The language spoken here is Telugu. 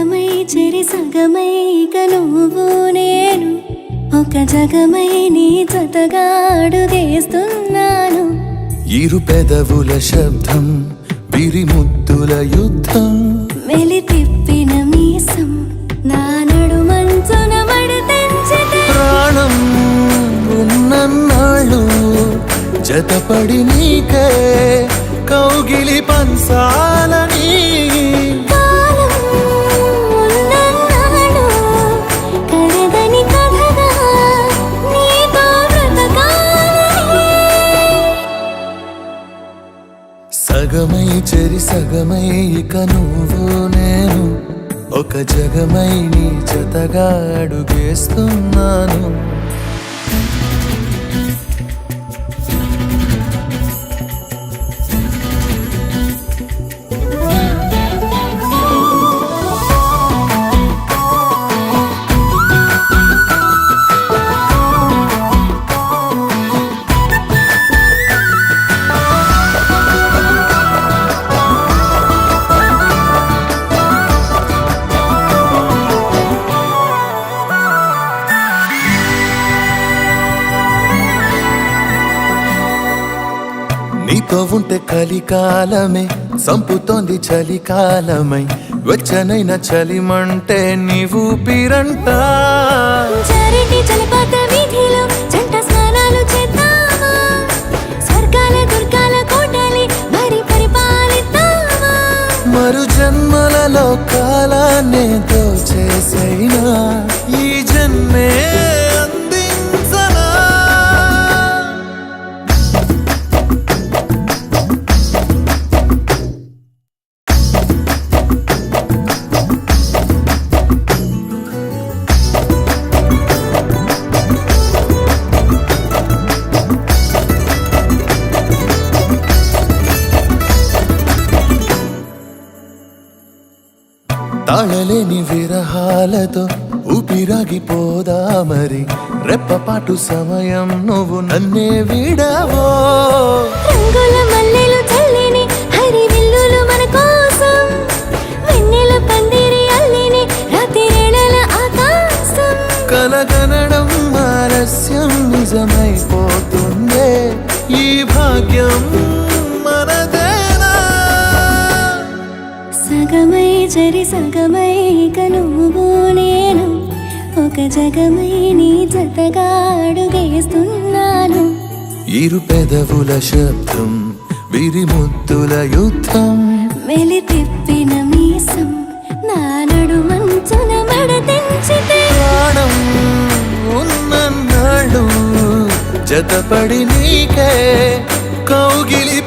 సగమై చెరి సగమై ఇక నువ్వు నేను ఒక జగమై నీ జతగా అడుగేస్తున్నాను. ఇరు పెదవుల శబ్దం పిరిముద్దుల యుద్ధం మెలి తిప్పిన మీసం నా నడుమంచున మడతెంచితే ప్రాణం ఉన్నన్నాళ్ళు జతపడి నీకే కౌగిలి పంచాలని కాలం ఉన్నన్నాడు కరగని కథగా నీతో బ్రతకాలని. సగమై చెరి సగమై ఇక నువ్వు నేను ఒక జగమై నీ జతగా అడుగేస్తున్నాను. నీతో ఉంటే కలికాలమే సంపుతోంది చలికాలమై వెచ్చనైన చలిమంటే నీవు పిరంట. చారిటి జలపాత వీధిలో జంట స్నానాలు చేద్దామా, స్వర్గాల దుర్గాల కోటలి మరి పరిపాలిద్దామా. మరు జన్మలలో కాలాన్నే దోచేసైనా ఈ జన్మే అందించనా. తాళలేని విరహాలతో ఊపిరాగిపోదా మరి రెప్పపాటు సమయం నువ్వు నన్నే విడవో. రంగుల మల్లెలు చల్లిని హరి విల్లులు మన కోసం వెన్నెల పందిరి అల్లిని రాత్రివేళల ఆకాశం. కలగనడం ఆలస్యం నిజమైపోతుందే ఈ భాగ్యం మనదేనా. సగమై చెరి సగమై ఇక నువ్వు నేను ఒక జగమై నీ జతగా అడుగేస్తున్నాను. ఇరు పెదవుల శబ్దం విరిముద్దుల యుద్ధం మెలి తిప్పిన మీసం నా నడుమంచున మడతెంచితే ప్రాణం ఉన్నన్నాళ్ళు జతపడి నీకే కౌగిలి